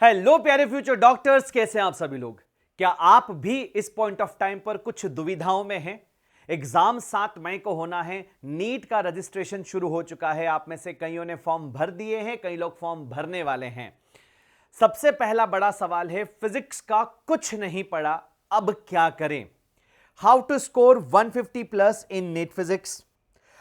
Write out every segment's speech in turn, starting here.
Hello प्यारे future doctors, कैसे हैं आप सभी लोग। क्या आप भी इस पॉइंट ऑफ टाइम पर कुछ दुविधाओं में हैं। एग्जाम 7 मई को होना है, नीट का रजिस्ट्रेशन शुरू हो चुका है। आप में से कईयों ने फॉर्म भर दिए हैं, कई लोग फॉर्म भरने वाले हैं। सबसे पहला बड़ा सवाल है, फिजिक्स का कुछ नहीं पढ़ा, अब क्या करें। How to score 150 plus in NEET physics,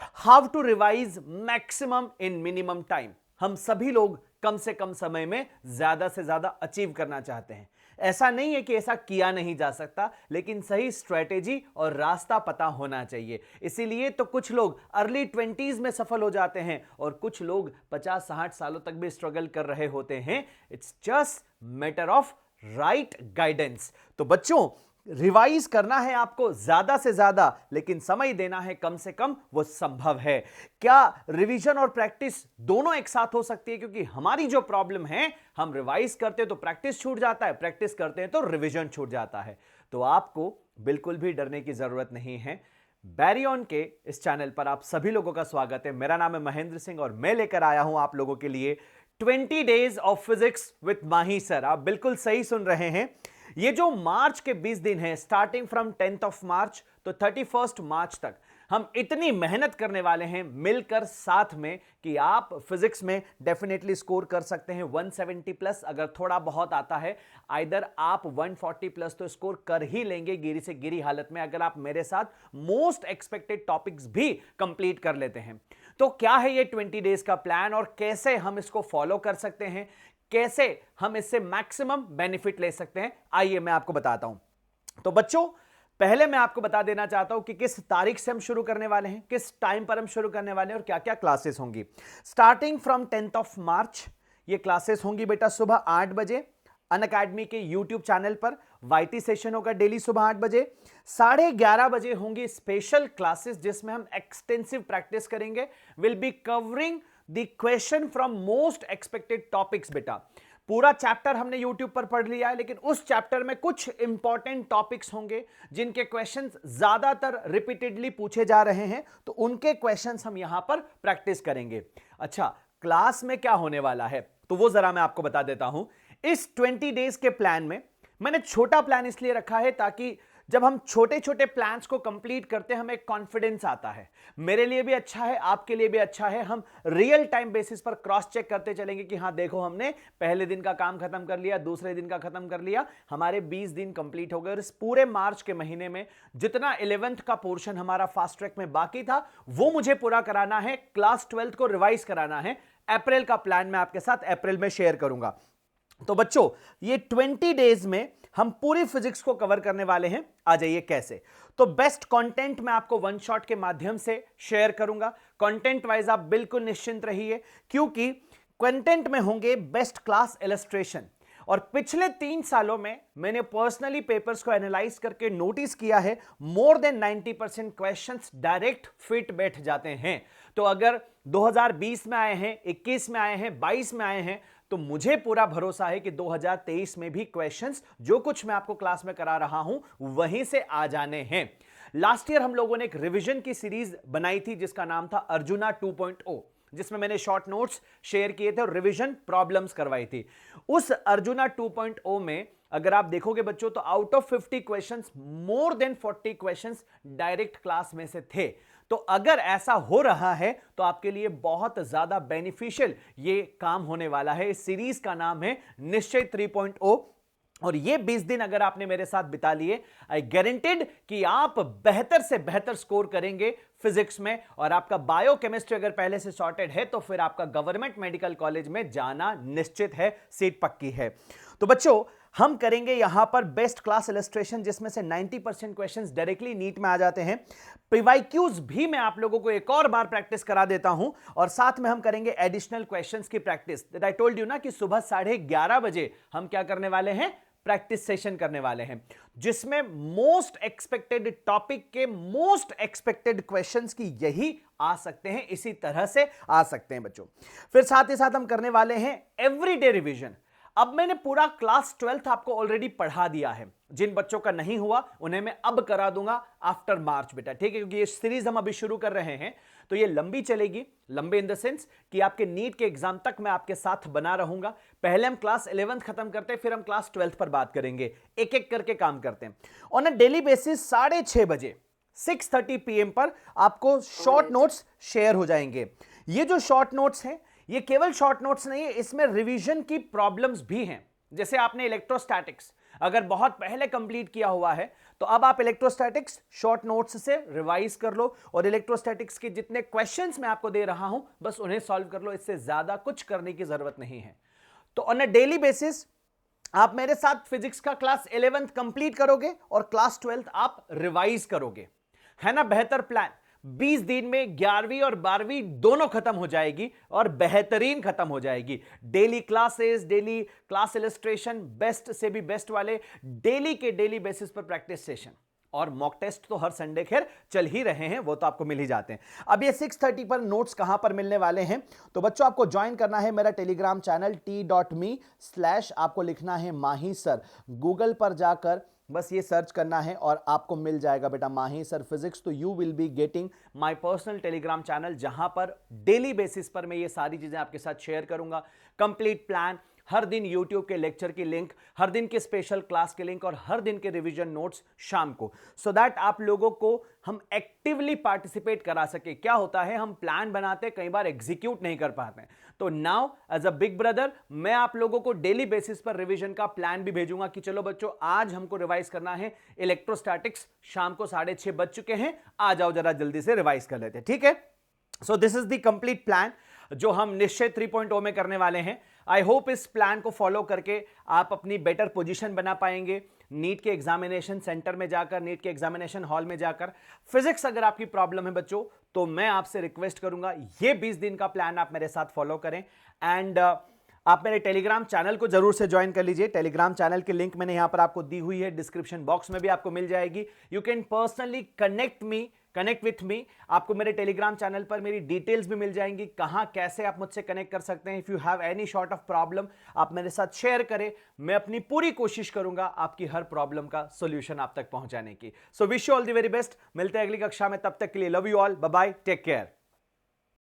how to revise maximum in minimum time. हम सभी लोग कम से कम समय में ज्यादा से ज्यादा अचीव करना चाहते हैं। ऐसा नहीं है कि ऐसा किया नहीं जा सकता, लेकिन सही स्ट्रेटेजी और रास्ता पता होना चाहिए। इसीलिए तो कुछ लोग अर्ली 20s में सफल हो जाते हैं और कुछ लोग 50-60 सालों तक भी स्ट्रगल कर रहे होते हैं। It's just matter of right guidance. तो बच्चों, रिवाइज करना है आपको ज्यादा से ज्यादा, लेकिन समय देना है कम से कम, वो संभव है। क्या रिवीजन और प्रैक्टिस दोनों एक साथ हो सकती है? क्योंकि हमारी जो प्रॉब्लम है, हम रिवाइज करते हैं तो प्रैक्टिस छूट जाता है, प्रैक्टिस करते हैं तो रिवीजन छूट जाता है। तो आपको बिल्कुल भी डरने की जरूरत नहीं है। बैरियन के इस चैनल पर आप सभी लोगों का स्वागत है। मेरा नाम है महेंद्र सिंह और मैं लेकर आया हूं आप लोगों के लिए 20 days of physics with Mahi sir. आप बिल्कुल सही सुन रहे हैं। ये जो मार्च के 20 दिन हैं, starting from 10th of March तो 31st मार्च तक, हम इतनी मेहनत करने वाले हैं मिलकर साथ में कि आप फिजिक्स में डेफिनेटली स्कोर कर सकते हैं 170 प्लस। अगर थोड़ा बहुत आता है, आइदर आप 140 प्लस तो स्कोर कर ही लेंगे गिरी से गिरी हालत में, अगर आप मेरे साथ मोस्ट एक्सपेक्टेड टॉपिक्स भी कंप्लीट कर लेते हैं। तो क्या है ये 20 डेज का प्लान और कैसे हम इसको फॉलो कर सकते हैं, कैसे हम इससे मैक्सिमम बेनिफिट ले सकते हैं, आइए मैं आपको बताता हूं। तो बच्चों, पहले मैं आपको बता देना चाहता हूं कि किस तारीख से हम शुरू करने वाले हैं, किस टाइम पर हम शुरू करने वाले हैं और क्या क्या क्लासेस होंगी। Starting from 10th of March ये क्लासेस होंगी बेटा सुबह 8 बजे अनअकैडमी के यूट्यूब चैनल पर। वाईटी सेशन होगा डेली सुबह 8 बजे। 11:30 बजे होंगी स्पेशल क्लासेस जिसमें हम एक्सटेंसिव प्रैक्टिस करेंगे। Will be covering the question from most expected topics. बेटा पूरा चैप्टर हमने YouTube पर पढ़ लिया है, लेकिन उस चैप्टर में कुछ इंपॉर्टेंट टॉपिक्स होंगे जिनके क्वेश्चंस ज्यादातर रिपीटेडली पूछे जा रहे हैं, तो उनके क्वेश्चंस हम यहां पर प्रैक्टिस करेंगे। अच्छा, क्लास में क्या होने वाला है तो वो जरा मैं आपको बता देता हूं। इस 20 डेज के प्लान में मैंने छोटा प्लान इसलिए रखा है ताकि जब हम छोटे छोटे प्लान्स को कंप्लीट करते हैं हमें कॉन्फिडेंस आता है। मेरे लिए भी अच्छा है, आपके लिए भी अच्छा है। हम रियल टाइम बेसिस पर क्रॉस चेक करते चलेंगे कि हाँ देखो, हमने पहले दिन का काम खत्म कर लिया, दूसरे दिन का खत्म कर लिया, हमारे 20 दिन कंप्लीट हो गए। और इस पूरे मार्च के महीने में जितना 11th का पोर्शन हमारा फास्ट ट्रैक में बाकी था वो मुझे पूरा कराना है, क्लास 12th को रिवाइज कराना है। अप्रैल का प्लान मैं आपके साथ अप्रैल में शेयर करूंगा। तो बच्चों, ये 20 डेज में हम पूरी फिजिक्स को कवर करने वाले हैं। आ जाइए कैसे। तो बेस्ट कंटेंट मैं आपको वन शॉट के माध्यम से शेयर करूंगा। कंटेंट वाइज आप बिल्कुल निश्चिंत रहिए, क्योंकि कंटेंट में होंगे बेस्ट क्लास इलस्ट्रेशन। और पिछले 3 सालों में मैंने पर्सनली पेपर्स को एनालाइज करके नोटिस किया है, more than 90% questions direct fit बैठ जाते हैं। तो अगर 2020 में आए हैं, 21 में आए हैं, 22 में आए हैं, तो मुझे पूरा भरोसा है कि 2023 में भी क्वेश्चंस जो कुछ मैं आपको क्लास में करा रहा हूं वहीं से आ जाने हैं। लास्ट ईयर हम लोगों ने एक रिवीजन की सीरीज बनाई थी जिसका नाम था अर्जुना 2.0, जिसमें मैंने शॉर्ट नोट्स शेयर किए थे और रिवीजन प्रॉब्लम्स करवाई थी। उस अर्जुना 2.0 में अगर आप देखोगे बच्चों, तो out of 50 questions more than 40 questions direct class में से थे। तो अगर ऐसा हो रहा है तो आपके लिए बहुत ज्यादा बेनिफिशियल ये काम होने वाला है। इस सीरीज का नाम है निश्चय 3.0 और ये 20 दिन अगर आपने मेरे साथ बिता लिए, आई गारंटेड कि आप बेहतर से बेहतर स्कोर करेंगे फिजिक्स में। और आपका बायोकेमिस्ट्री अगर पहले से सॉर्टेड है तो फिर आपका गवर्नमेंट मेडिकल कॉलेज में जाना निश्चित है, सीट पक्की है। तो बच्चों, हम करेंगे यहां पर बेस्ट क्लास इलस्ट्रेशन जिसमें से 90% क्वेश्चंस डायरेक्टली नीट में आ जाते हैं। पीवाईक्यूज भी मैं आप लोगों को एक और बार प्रैक्टिस करा देता हूं और साथ में हम करेंगे एडिशनल क्वेश्चंस की प्रैक्टिस। आई टोल्ड यू ना कि सुबह 11:30 बजे हम क्या करने वाले हैं, प्रैक्टिस सेशन करने वाले हैं, जिसमें मोस्ट एक्सपेक्टेड टॉपिक के मोस्ट एक्सपेक्टेड क्वेश्चंस की यही आ सकते हैं, इसी तरह से आ सकते हैं बच्चों। फिर साथ ही साथ हम करने वाले हैं एवरीडे रिवीजन। अब मैंने पूरा क्लास 12th आपको ऑलरेडी पढ़ा दिया है। जिन बच्चों का नहीं हुआ उन्हें मैं अब करा दूंगा आफ्टर मार्च बेटा, ठीक है, क्योंकि ये सीरीज हम अभी शुरू कर रहे हैं। तो ये लंबी चलेगी, लंबे इन द सेंस कि आपके नीट के एग्जाम तक मैं आपके साथ बना रहूंगा। पहले हम क्लास 11th खत्म करते हैं, फिर हम क्लास 12th पर बात करेंगे, एक एक करके काम करते हैं। ऑन अ डेली बेसिस 6:30 बजे 6:30 PM पर आपको शॉर्ट नोट्स शेयर हो जाएंगे। ये जो शॉर्ट नोट्स हैं, ये केवल शॉर्ट नोट्स नहीं है, इसमें रिवीजन की प्रॉब्लम्स भी हैं। जैसे आपने इलेक्ट्रोस्टैटिक्स अगर बहुत पहले कंप्लीट किया हुआ है, तो अब आप इलेक्ट्रोस्टैटिक्स शॉर्ट नोट्स से रिवाइज कर लो और इलेक्ट्रोस्टैटिक्स के जितने क्वेश्चंस मैं आपको दे रहा हूं बस उन्हें सॉल्व कर लो, इससे ज्यादा कुछ करने की जरूरत नहीं है। तो ऑन अ डेली बेसिस आप मेरे साथ फिजिक्स का क्लास 11th कंप्लीट करोगे और क्लास 12th आप रिवाइज करोगे, है ना? बेहतर प्लान। 20 दिन में 11वीं और 12वीं दोनों खत्म हो जाएगी और बेहतरीन खत्म हो जाएगी। Daily classes, daily class illustration, best से भी बेस्ट वाले डेली के डेली बेसिस पर प्रैक्टिस सेशन और मॉक टेस्ट तो हर संडे खैर चल ही रहे हैं, वो तो आपको मिल ही जाते हैं। अब ये 6:30 पर नोट्स कहां पर मिलने वाले हैं? तो बच्चों आपको ज्वाइन करना है मेरा टेलीग्राम चैनल t.me/ आपको लिखना है माही सर। गूगल पर जाकर बस ये सर्च करना है और आपको मिल जाएगा बेटा माही सर फिजिक्स। तो you will be getting my personal Telegram channel, जहां पर डेली बेसिस पर मैं ये सारी चीजें आपके साथ शेयर करूंगा। कंप्लीट प्लान, हर दिन यूट्यूब के लेक्चर की लिंक, हर दिन के स्पेशल क्लास के लिंक और हर दिन के रिवीजन नोट्स शाम को, सो दैट आप लोगों को हम एक्टिवली पार्टिसिपेट करा सके। क्या होता है, हम प्लान बनाते कई बार एग्जीक्यूट नहीं कर पाते हैं, तो now as a big brother मैं आप लोगों को डेली बेसिस पर रिवीजन का प्लान भी भेजूंगा कि चलो बच्चों आज हमको रिवाइज करना है इलेक्ट्रोस्टैटिक्स, शाम को 6:30 बज चुके हैं, आ जाओ जरा जल्दी से रिवाइज कर लेते हैं, ठीक है? So this is the complete plan जो हम निश्चय 3.0 में करने वाले हैं। आई होप इस प्लान को फॉलो करके आप अपनी बेटर पोजीशन बना पाएंगे नीट के एग्जामिनेशन सेंटर में जाकर, नीट के एग्जामिनेशन हॉल में जाकर। फिजिक्स अगर आपकी प्रॉब्लम है बच्चों, तो मैं आपसे रिक्वेस्ट करूंगा ये 20 दिन का प्लान आप मेरे साथ फॉलो करें। एंड आप मेरे टेलीग्राम चैनल को जरूर से ज्वाइन कर लीजिए। टेलीग्राम चैनल की लिंक मैंने यहां पर आपको दी हुई है, डिस्क्रिप्शन बॉक्स में भी आपको मिल जाएगी। You can personally connect with me. आपको मेरे टेलीग्राम चैनल पर मेरी डिटेल्स भी मिल जाएंगी, कहां कैसे आप मुझसे कनेक्ट कर सकते हैं। If you have any sort of problem आप मेरे साथ शेयर करें, मैं अपनी पूरी कोशिश करूंगा आपकी हर प्रॉब्लम का सॉल्यूशन आप तक पहुंचाने की। So wish you all the very best. मिलते हैं अगली कक्षा में, तब तक के लिए love you all, bye bye, take care.